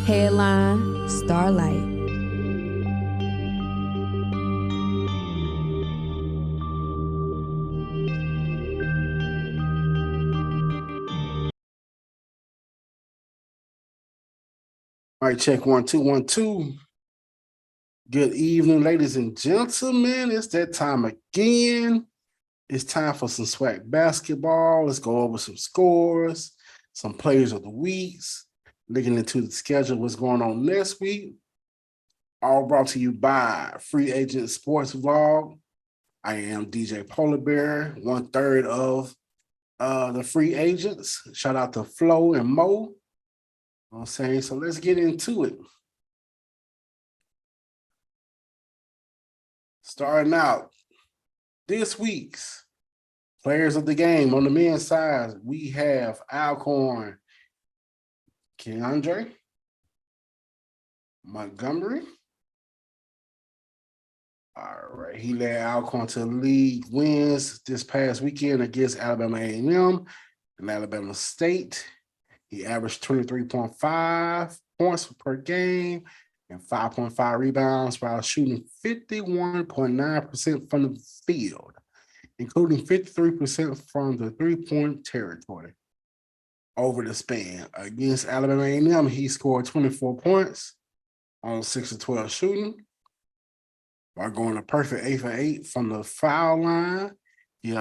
Headline Starlight. All right, check 1 2 1 2. Good evening, ladies and gentlemen. It's that time again. It's time for some Swac basketball. Let's go over some scores, some players of the weeks, looking into the schedule, what's going on next week. All brought to you by Free Agent Sports Vlog. I am DJ Polar Bear, 1/3 of the free agents. Shout out to Flo and Mo. You know what I'm saying? So let's get into it. Starting out this week's players of the game on the men's side, we have Alcorn, Keandre, Montgomery. All right, he led Alcorn to league wins this past weekend against Alabama A&M and Alabama State. He averaged 23.5 points per game and 5.5 rebounds while shooting 51.9% from the field, including 53% from the three-point territory. Over the span against Alabama A&M, he scored 24 points on 6 of 12 shooting, while going a perfect 8 for 8 from the foul line. He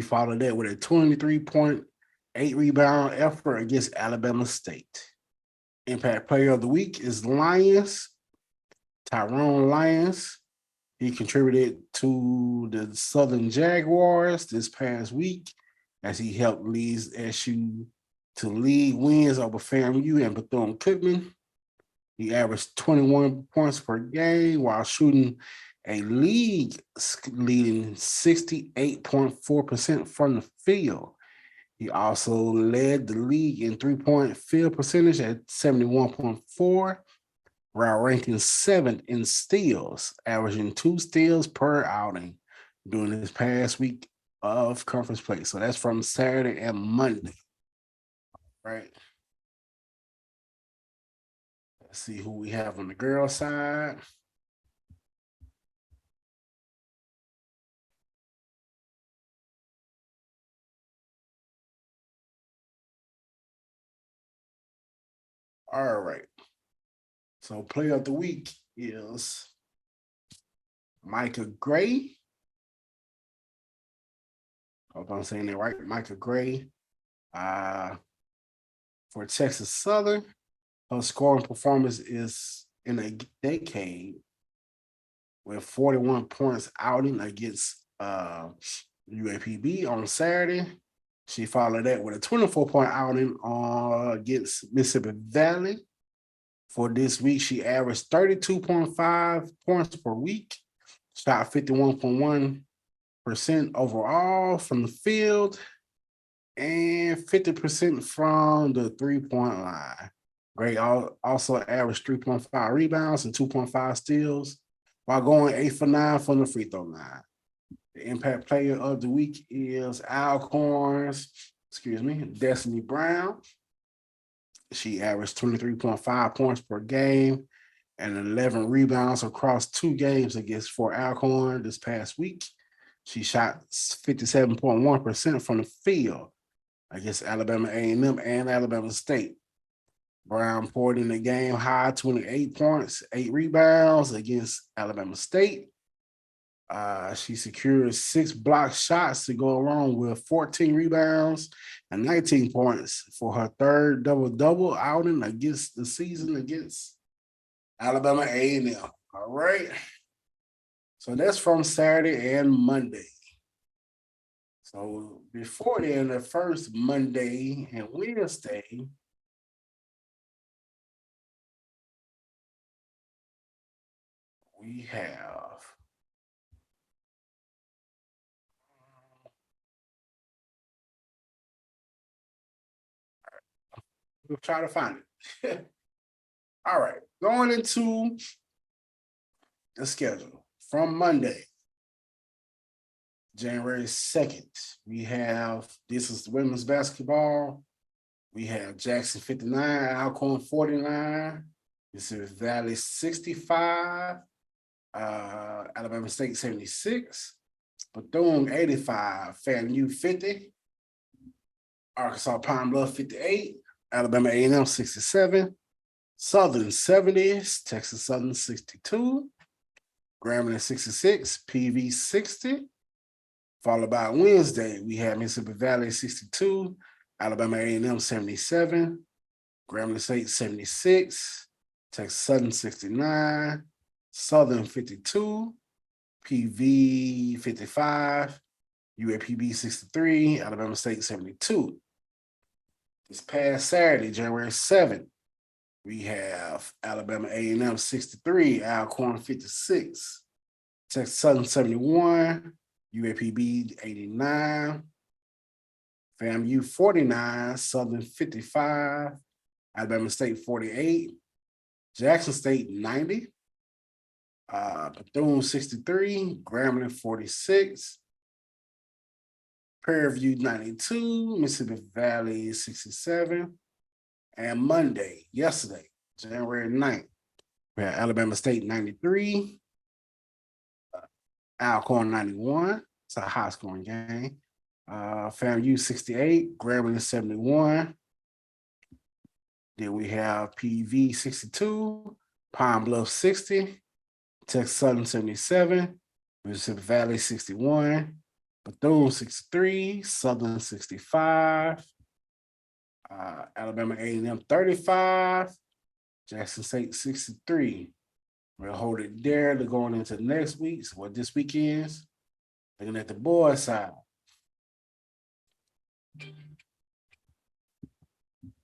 followed that with a 23.8 rebound effort against Alabama State. Impact Player of the Week is Lyons, Tyrone Lyons. He contributed to the Southern Jaguars this past week as he helped lead SU to league wins over FAMU and Bethune-Cookman. He averaged 21 points per game while shooting a league-leading 68.4% from the field. He also led the league in three-point field percentage at 71.4%, while ranking 7th in steals, averaging 2 steals per outing during this past week of conference play. So that's from Saturday and Monday, right? Let's see who we have on the girl side. All right. So player of the week is Micah Gray. Hope I'm saying that right. Micah Gray. For Texas Southern, her scoring performance is in a decade with 41 points outing against UAPB on Saturday. She followed that with a 24-point outing against Mississippi Valley. For this week, she averaged 32.5 points per week, shot 51.1% overall from the field, and 50% from the three-point line. Gray also averaged 3.5 rebounds and 2.5 steals while going 8 for 9 from the free throw line. The impact player of the week is Alcorn's, Destiny Brown. She averaged 23.5 points per game and 11 rebounds across 2 games against Fort Alcorn this past week. She shot 57.1% from the field against Alabama A&M and Alabama State. Brown poured in the game high 28 points, 8 rebounds against Alabama State. She secured 6 block shots to go along with 14 rebounds and 19 points for her third double-double outing against the season against Alabama A&M. All right. So that's from Saturday and Monday. So before then, the first Monday and Wednesday, we have we'll try to find it. All right, going into the schedule from Monday, January 2nd, we have, this is women's basketball. We have Jackson 59, Alcorn 49, Mississippi Valley 65, Alabama State 76, Bethune 85, FAMU 50, Arkansas Pine Bluff 58, Alabama A&M 67, Southern 70s, Texas Southern 62, Grambling 66, PV 60. Followed by Wednesday, we have Mississippi Valley 62, Alabama A&M 77, Grambling State 76, Texas Southern 69, Southern 52, PV 55, UAPB 63, Alabama State 72. This past Saturday, January 7th, we have Alabama A&M 63, Alcorn 56, Texas Southern 71, UAPB 89, FAMU 49, Southern 55, Alabama State 48, Jackson State 90, Bethune 63, Grambling 46, Prairie View 92, Mississippi Valley 67, and Monday, yesterday, January 9th, we had Alabama State 93, Alcorn 91. It's a high scoring game. FAMU 68, Grambling 71. Then we have PV 62, Pine Bluff 60, Texas Southern 77, Mississippi Valley 61, Bethune 63, Southern 65, Alabama A&M 35, Jackson State 63. We'll hold it there to going into next week's, what this weekend's. Looking at the boys' side.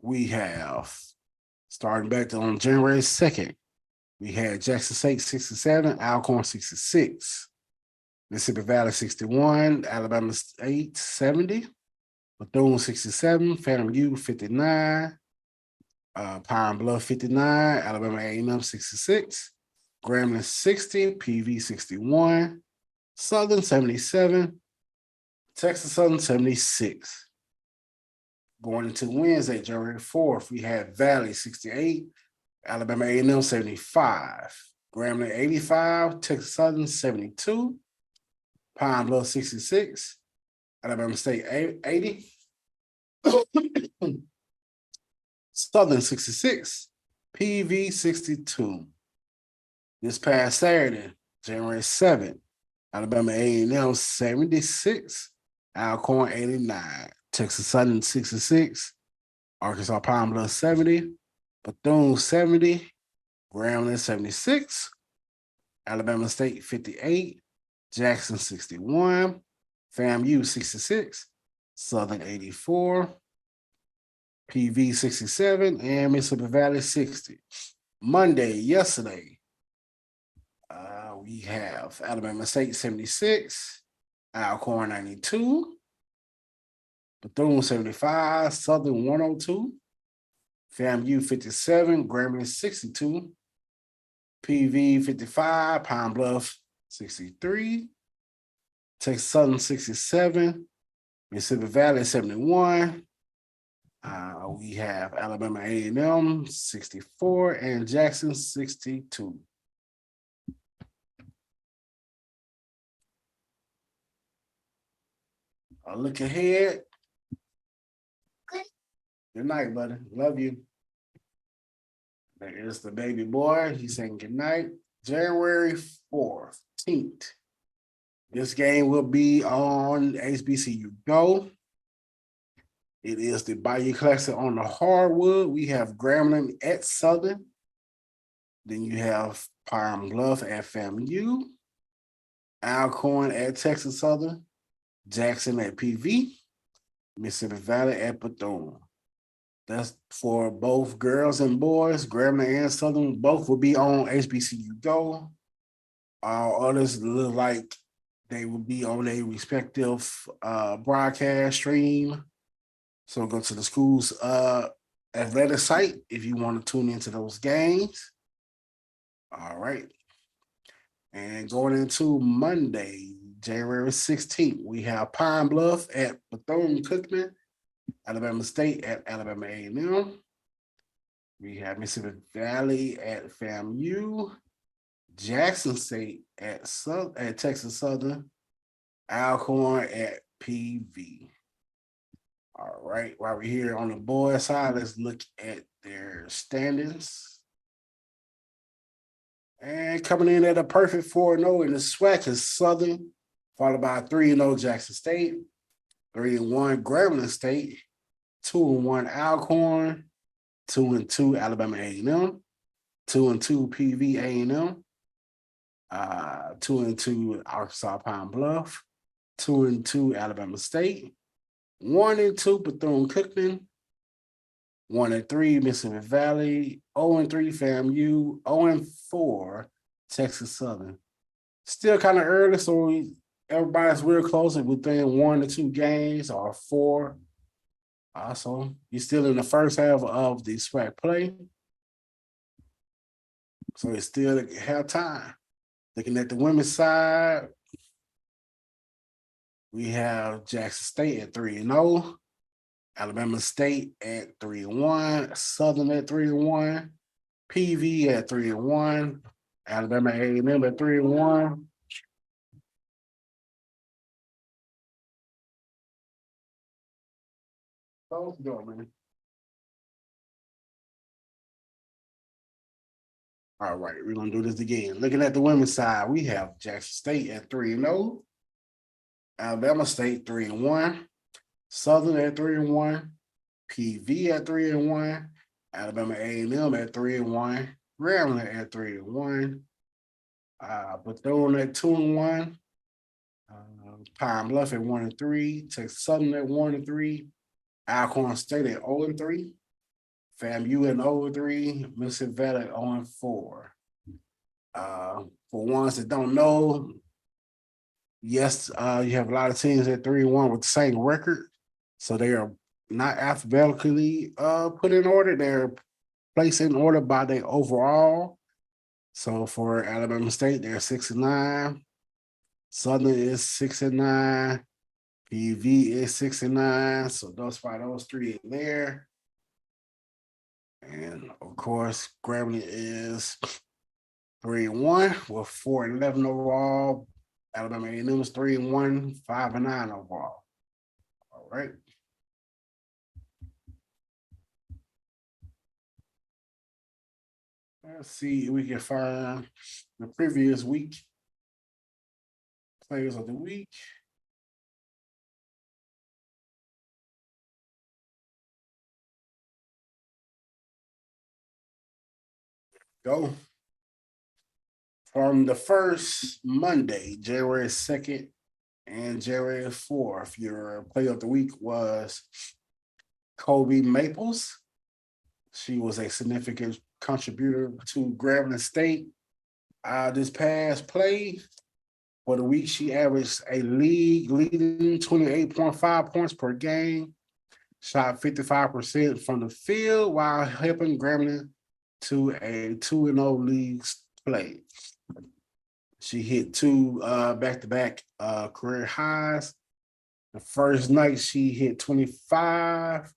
We have, starting back on January 2nd, we had Jackson State 67, Alcorn 66, Mississippi Valley 61, Alabama State 70, Bethune 67, FAMU 59, Pine Bluff 59, Alabama A&M 66, Grambling 60, PV 61, Southern 77, Texas Southern 76. Going into Wednesday, January 4th, we had Valley 68, Alabama A&M 75, Grambling 85, Texas Southern 72, Pine Bluff 66, Alabama State 80, Southern 66, PV 62. This past Saturday, January 7th, Alabama A&M 76, Alcorn 89, Texas Southern 66, Arkansas Pine Bluff 70, Bethune 70, Grambling 76, Alabama State 58, Jackson 61, FAMU 66, Southern 84, PV 67, and Mississippi Valley 60. Monday, yesterday, we have Alabama State 76, Alcorn 92, Bethune 75, Southern 102, FAMU 57, Grambling 62, PV 55, Pine Bluff 63, Texas Southern 67, Mississippi Valley 71. We have Alabama A&M 64 and Jackson 62. A look ahead. Good night, buddy. Love you. There is the baby boy. He's saying good night. January 14th. This game will be on HBCU Go. It is the Bayou Classic on the hardwood. We have Grambling at Southern. Then you have Pine Bluff at FAMU, Alcorn at Texas Southern, Jackson at PV, Mississippi Valley at Bethune. That's for both girls and boys. Grambling and Southern both will be on HBCU Go. All others look like they will be on a respective broadcast stream. So go to the school's athletic site if you want to tune into those games. All right. And going into Monday, January 16th, we have Pine Bluff at Bethune-Cookman, Alabama State at Alabama A&M. We have Mississippi Valley at FAMU. Jackson State at Texas Southern. Alcorn at PV. All right, while we're here on the boys' side, let's look at their standings. And coming in at a perfect 4-0 in the Swac is Southern, followed by 3-0 Jackson State, 3-1 Grambling State, 2-1 Alcorn, 2-2 Alabama A&M, 2-2 PV A&M, 2-2 Arkansas Pine Bluff, 2-2 Alabama State, 1-2 Bethune-Cookman, 1-3 Mississippi Valley, 0-3 FAMU, 0-4 Texas Southern. Still kind of early, so everybody's real close within 1 to 2 games or 4. Also, you're still in the first half of the SWAC play, so it's still have time. Looking at the women's side, we have Jackson State at 3-0, Alabama State at 3-1, Southern at 3-1, PV at 3-1, Alabama A&M at 3-1. Let's go, man. All right, we're gonna do this again. Looking at the women's side, we have Jackson State at 3-0, Alabama State 3-1, Southern at 3-1, PV at 3-1, Alabama A&M at 3-1, Grambling at 3-1, Bethune at 2-1, Pine Bluff at 1-3, Texas Southern at 1-3, Alcorn State at 0-3, FAMU at 0-3, Mississippi Valley at 0-4. For ones that don't know, yes, you have a lot of teams at 3-1 with the same record. So they are not alphabetically put in order. They're placed in order by their overall. So for Alabama State, they're 6-9. Southern is 6-9. PV is 6-9. So those 3 in there. And of course, Grambling is 3-1 with 4-11 overall. Alabama A&M is 3-1, 5-9 overall. All right. Let's see if we can find the previous week players of the week. Go. From the first Monday, January 2nd and January 4th, your player of the week was Kobe Maples. She was a significant contributor to Grambling State. This past play for the week, she averaged a league leading 28.5 points per game, shot 55% from the field while helping Grambling to a 2-0 league play. She hit 2 back-to-back career highs. The first night she hit 25,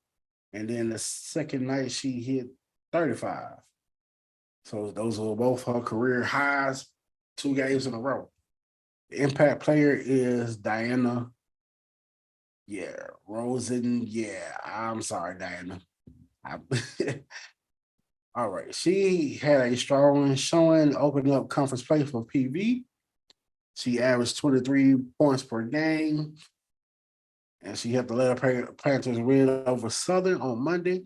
and then the second night she hit 35. So those were both her career highs, 2 games in a row. The impact player is Diana. Yeah, Rosen. Yeah, I'm sorry, Diana. All right, she had a strong showing, opening up conference play for PV. She averaged 23 points per game, and she helped the Letter Panthers win over Southern on Monday.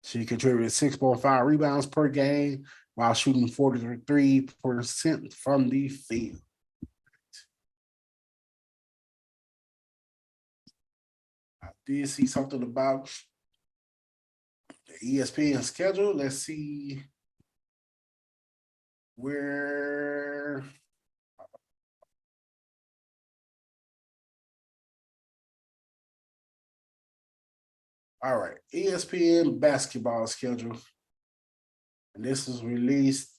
She contributed 6.5 rebounds per game while shooting 43% from the field. I did see something about the ESPN schedule. Let's see where. All right, ESPN basketball schedule. And this was released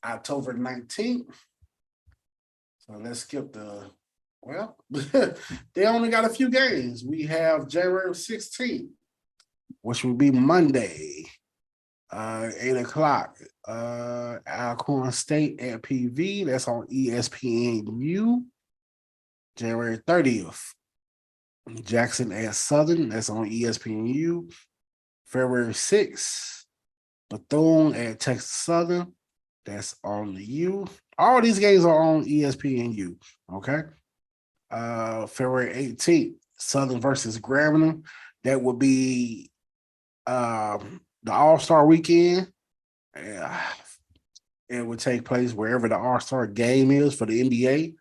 October 19th. So let's skip the Well, they only got a few games. We have January 16th, which will be Monday, 8 o'clock. Alcorn State at PV. That's on ESPNU. January 30th. Jackson at Southern. That's on ESPNU. February 6th. Bethune at Texas Southern. That's on the U. All these games are on ESPNU. Okay. February 18th, Southern versus Grambling. That would be the All-Star weekend. It would take place wherever the All-Star game is for the NBA.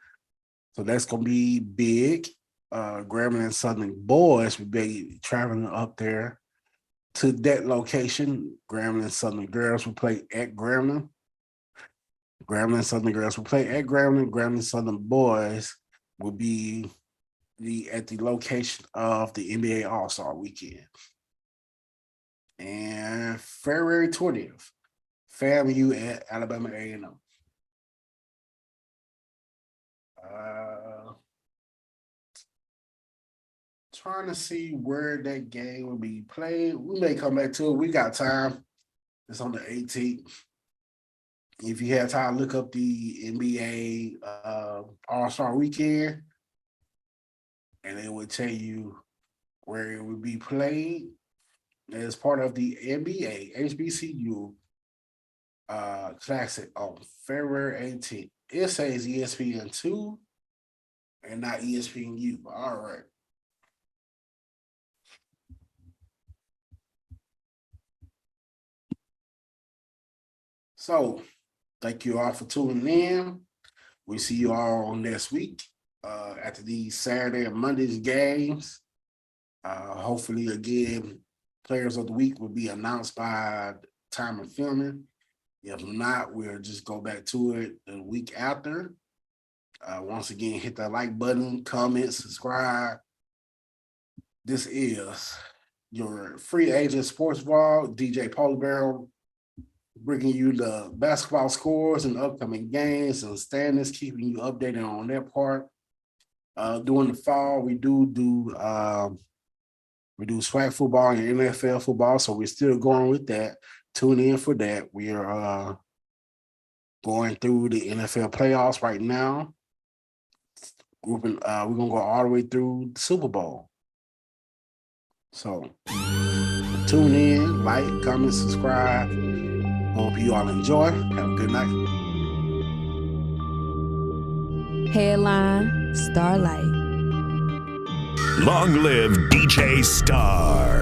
So that's going to be big. Grambling and Southern boys will be traveling up there to that location. Grambling and Southern girls will play at Grambling. Grambling and Southern girls will play at Grambling. Grambling and Southern boys will be at the location of the NBA All-Star weekend. And February 20th, FAMU at Alabama A&M. Trying to see where that game will be played. We may come back to it. We got time. It's on the 18th. If you have time, look up the NBA All-Star weekend, and it would tell you where it would be played as part of the NBA HBCU Classic on February 18th. It says ESPN2 and not ESPNU. All right. So, thank you all for tuning in. We see you all next week after these Saturday and Monday's games. Hopefully, again, players of the week will be announced by time of filming. If not, we'll just go back to it the week after. Once again, hit that like button, comment, subscribe. This is your free agent sports vlog, DJ Polar Bear, bringing you the basketball scores and upcoming games and standings, keeping you updated on that part. During the fall, we do Swac football and NFL football, so we're still going with that. Tune in for that. We are going through the NFL playoffs right now. We're gonna go all the way through the Super Bowl. So tune in, like, comment, subscribe. Hope you all enjoy. Have a good night. Headline Starlight. Long live DJ Star.